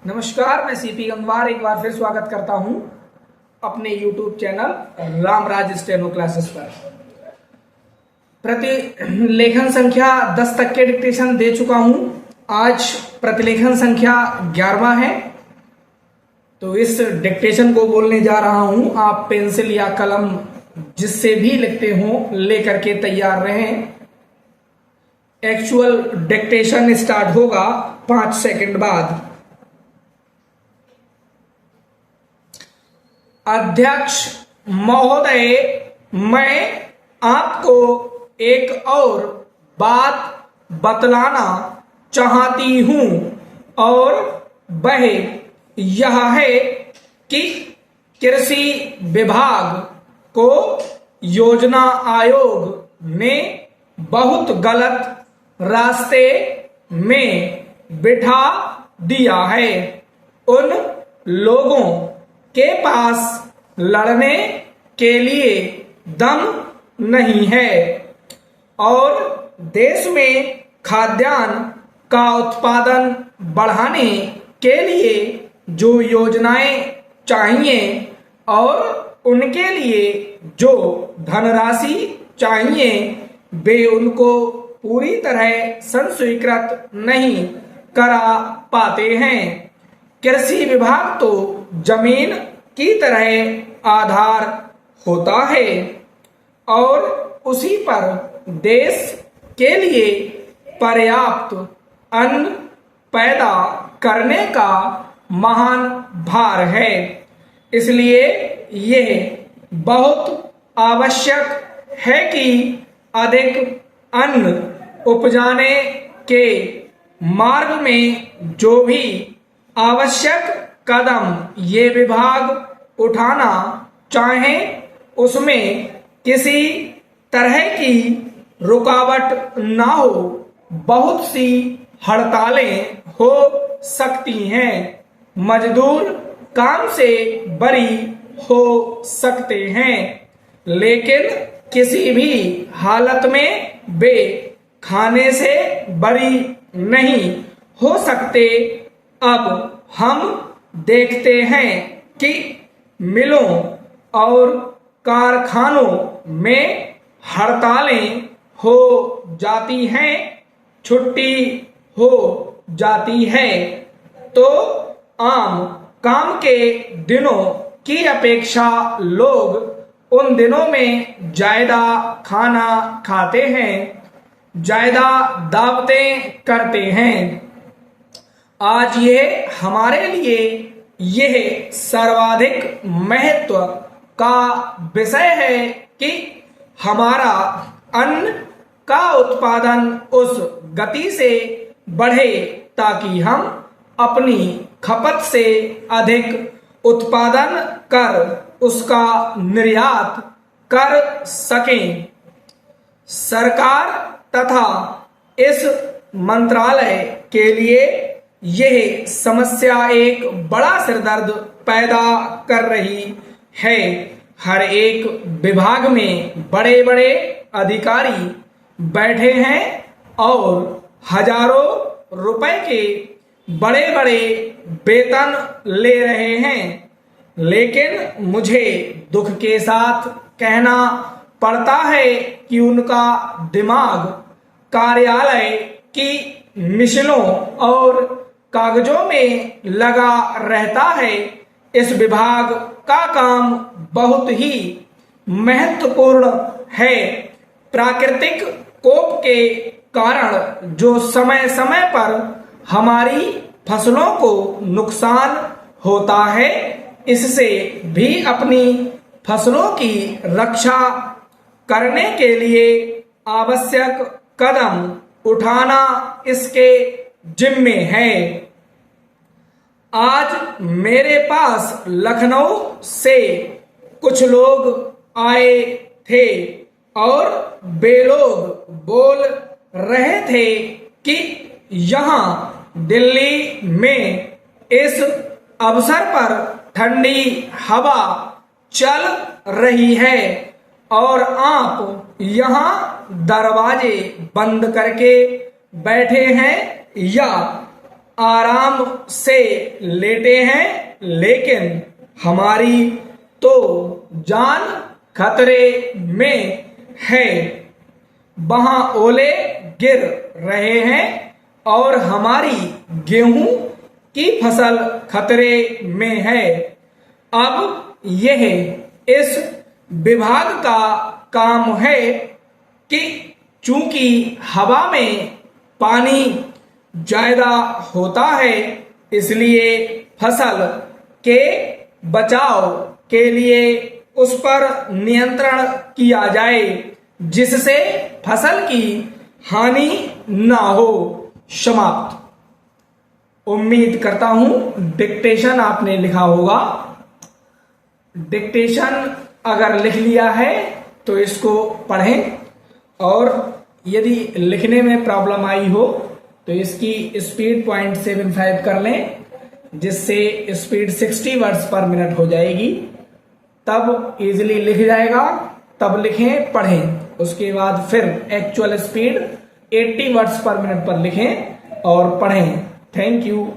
नमस्कार, मैं सीपी गंगवार एक बार फिर स्वागत करता हूं अपने YouTube channel Ramraj steno classes पर। प्रतिलेखन संख्या 10 तक के डिक्टेशन दे चुका हूं। आज प्रतिलेखन संख्या 11वां है, तो इस डिक्टेशन को बोलने जा रहा हूं। आप पेंसिल या कलम जिससे भी लिखते हो लेकर के तैयार रहें। एक्चुअल डिक्टेशन स्टार्ट होगा 5 सेकंड बाद। अध्यक्ष महोदय, मैं आपको एक और बात बतलाना चाहती हूं और वह यह है कि कृषि विभाग को योजना आयोग ने बहुत गलत रास्ते में बिठा दिया है। उन लोगों के पास लड़ने के लिए दम नहीं है और देश में खाद्यान्न का उत्पादन बढ़ाने के लिए जो योजनाएं चाहिए और उनके लिए जो धनराशि चाहिए वे उनको पूरी तरह संस्वीकृत नहीं करा पाते हैं। कृषि विभाग तो जमीन की तरह आधार होता है और उसी पर देश के लिए पर्याप्त अन्न पैदा करने का महान भार है। इसलिए यह बहुत आवश्यक है कि अधिक अन्न उपजाने के मार्ग में जो भी आवश्यक कदम ये विभाग उठाना चाहे उसमें किसी तरह की रुकावट ना हो। बहुत सी हड़तालें हो सकती हैं, मजदूर काम से बरी हो सकते हैं, लेकिन किसी भी हालत में वे खाने से बरी नहीं हो सकते। अब हम देखते हैं कि मिलों और कारखानों में हड़तालें हो जाती हैं, छुट्टी हो जाती है, तो आम काम के दिनों की अपेक्षा लोग उन दिनों में ज्यादा खाना खाते हैं, ज्यादा दावतें करते हैं। आज ये हमारे लिए यह सर्वाधिक महत्व का विषय है कि हमारा अन्न का उत्पादन उस गति से बढ़े ताकि हम अपनी खपत से अधिक उत्पादन कर उसका निर्यात कर सकें। सरकार तथा इस मंत्रालय के लिए यह समस्या एक बड़ा सिरदर्द पैदा कर रही है। हर एक विभाग में बड़े बड़े अधिकारी बैठे हैं और हजारों रुपए के बड़े बड़े वेतन ले रहे हैं, लेकिन मुझे दुख के साथ कहना पड़ता है कि उनका दिमाग कार्यालय की मिशलों और कागजों में लगा रहता है। इस विभाग का काम बहुत ही महत्वपूर्ण है। प्राकृतिक कोप के कारण जो समय समय पर हमारी फसलों को नुकसान होता है, इससे भी अपनी फसलों की रक्षा करने के लिए आवश्यक कदम उठाना इसके जिम्मे है। आज मेरे पास लखनऊ से कुछ लोग आए थे और वे लोग बोल रहे थे कि यहाँ दिल्ली में इस अवसर पर ठंडी हवा चल रही है और आप यहाँ दरवाजे बंद करके बैठे हैं या आराम से लेटे हैं, लेकिन हमारी तो जान खतरे में है। वहां ओले गिर रहे हैं और हमारी गेहूं की फसल खतरे में है। अब यह इस विभाग का काम है कि चूंकि हवा में पानी ज्यादा होता है, इसलिए फसल के बचाव के लिए उस पर नियंत्रण किया जाए, जिससे फसल की हानि ना हो। समाप्त। उम्मीद करता हूं डिक्टेशन आपने लिखा होगा। डिक्टेशन अगर लिख लिया है तो इसको पढ़ें, और यदि लिखने में प्रॉब्लम आई हो तो इसकी स्पीड 0.75 कर लें, जिससे स्पीड 60 वर्ड्स पर मिनट हो जाएगी। तब इजीली लिख जाएगा। तब लिखें, पढ़ें, उसके बाद फिर एक्चुअल स्पीड 80 वर्ड्स पर मिनट पर लिखें और पढ़ें। Thank you.